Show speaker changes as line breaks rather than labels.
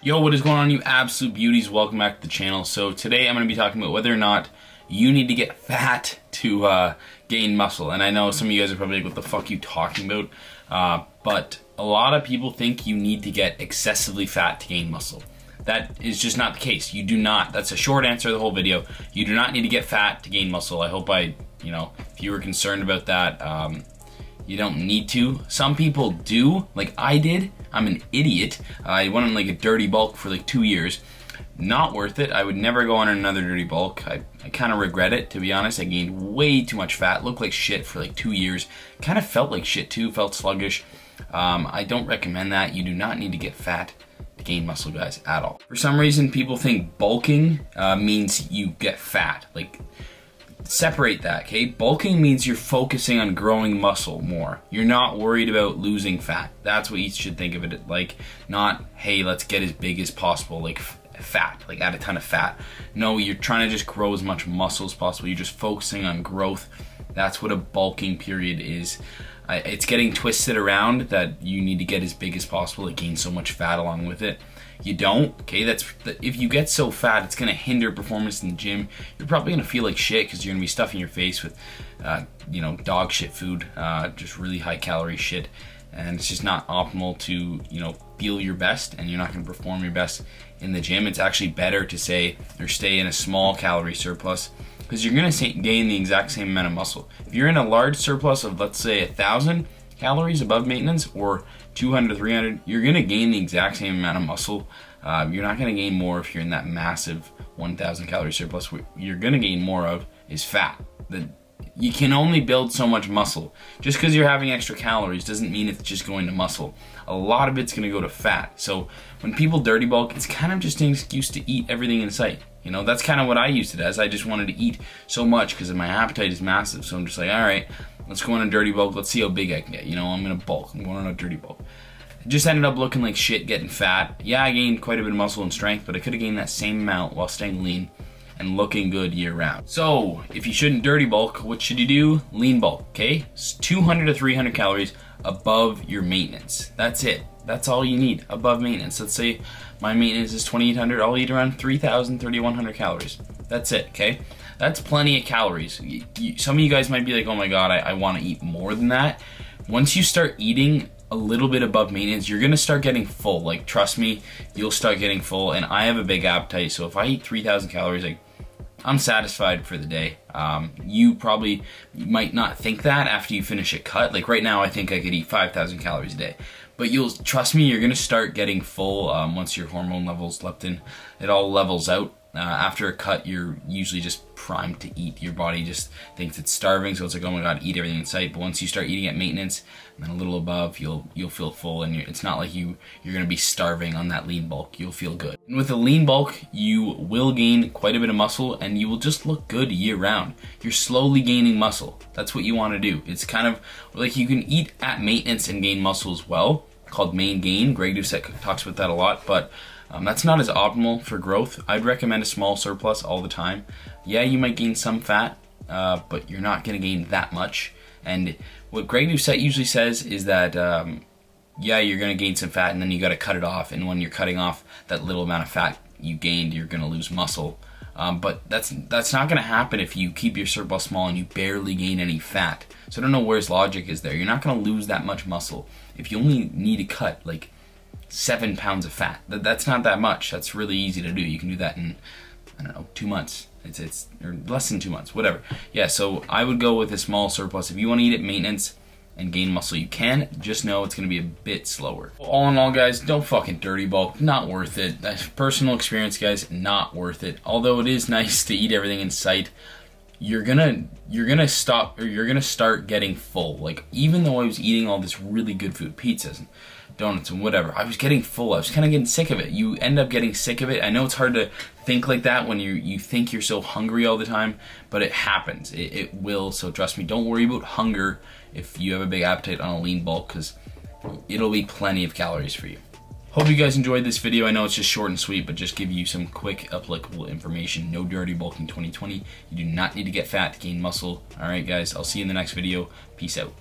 Yo, what is going on, you absolute beauties? Welcome back to the channel. So today I'm going to be talking about whether or not you need to get fat to gain muscle. And I know some of you guys are probably like, what the fuck are you talking about? But a lot of people think you need to get excessively fat to gain muscle. That is just not the case. You do not. That's a short answer to the whole video. You do not need to get fat to gain muscle. I hope if you were concerned about that, you don't need to. Some people do, like I did. I'm an idiot. I went on like a dirty bulk for like 2 years. Not worth it. I would never go on another dirty bulk. I kind of regret it, to be honest. I gained way too much fat, looked like shit for like 2 years. Kind of felt like shit too, felt sluggish. I don't recommend that. You do not need to get fat to gain muscle, guys, at all. For some reason, people think bulking means you get fat. Like, separate that, okay? Bulking means you're focusing on growing muscle more. You're not worried about losing fat. That's what you should think of it like. Not, hey, let's get as big as possible, like fat, like add a ton of fat. No, you're trying to just grow as much muscle as possible. You're just focusing on growth. That's what a bulking period is. It's getting twisted around that you need to get as big as possible to gain so much fat along with it. You don't, okay? If you get so fat, it's gonna hinder performance in the gym. You're probably gonna feel like shit because you're gonna be stuffing your face with, dog shit food, just really high calorie shit, and it's just not optimal to, feel your best, and you're not gonna perform your best in the gym. It's actually better to stay in a small calorie surplus because you're gonna gain the exact same amount of muscle. If you're in a large surplus of, let's say, 1,000 calories above maintenance or 200 to 300, you're gonna gain the exact same amount of muscle. You're not gonna gain more if you're in that massive 1,000 calorie surplus. What you're gonna gain more of is fat. You can only build so much muscle. Just because you're having extra calories doesn't mean it's just going to muscle. A lot of it's gonna go to fat. So when people dirty bulk, it's kind of just an excuse to eat everything in sight. That's kind of what I used it as. I just wanted to eat so much because my appetite is massive. So I'm just like, all right, let's go on a dirty bulk. Let's see how big I can get. I'm gonna bulk. I'm going on a dirty bulk. I just ended up looking like shit, getting fat. Yeah, I gained quite a bit of muscle and strength, but I could have gained that same amount while staying lean and looking good year round. So if you shouldn't dirty bulk, what should you do? Lean bulk, okay? It's 200 to 300 calories above your maintenance. That's it. That's all you need above maintenance. Let's say my maintenance is 2,800. I'll eat around 3,000, 3,100 calories. That's it, okay? That's plenty of calories. Some of you guys might be like, oh my God, I want to eat more than that. Once you start eating a little bit above maintenance, you're gonna start getting full. Like, trust me, you'll start getting full. And I have a big appetite, so if I eat 3,000 calories, like, I'm satisfied for the day. You probably might not think that after you finish a cut. Like right now, I think I could eat 5,000 calories a day. But trust me, you're gonna start getting full once your hormone levels, leptin, it all levels out. After a cut, you're usually just primed to eat. Your body just thinks it's starving, so it's like, oh my God, eat everything in sight. But once you start eating at maintenance, and then a little above, you'll feel full, and it's not like you're gonna be starving on that lean bulk. You'll feel good. And with a lean bulk, you will gain quite a bit of muscle, and you will just look good year round. You're slowly gaining muscle. That's what you want to do. It's kind of like you can eat at maintenance and gain muscle as well, called main gain. Greg Doucette talks about that a lot, but that's not as optimal for growth. I'd recommend a small surplus all the time. Yeah, you might gain some fat, but you're not gonna gain that much. And what Greg Doucette usually says is that, yeah, you're gonna gain some fat and then you gotta cut it off. And when you're cutting off that little amount of fat you gained, you're gonna lose muscle. But that's not gonna happen if you keep your surplus small and you barely gain any fat. So I don't know where his logic is there. You're not gonna lose that much muscle if you only need to cut like 7 pounds of fat. That's not that much. That's really easy to do. You can do that in, I don't know, 2 months. It's or less than 2 months, whatever. Yeah, so I would go with a small surplus. If you want to eat at maintenance and gain muscle, you can. Just know it's going to be a bit slower. All in all, guys, don't fucking dirty bulk. Not worth it. That's personal experience, guys. Not worth it. Although it is nice to eat everything in sight, you're gonna start getting full. Like, even though I was eating all this really good food, pizzas and donuts and whatever, I was getting full. I was kind of getting sick of it. You end up getting sick of it. I know it's hard to think like that when you think you're so hungry all the time, but it happens. It will. So trust me, don't worry about hunger if you have a big appetite on a lean bulk, because it'll be plenty of calories for you. Hope you guys enjoyed this video. I know it's just short and sweet, but just give you some quick applicable information. No dirty bulking 2020. You do not need to get fat to gain muscle. Alright guys, I'll see you in the next video. Peace out.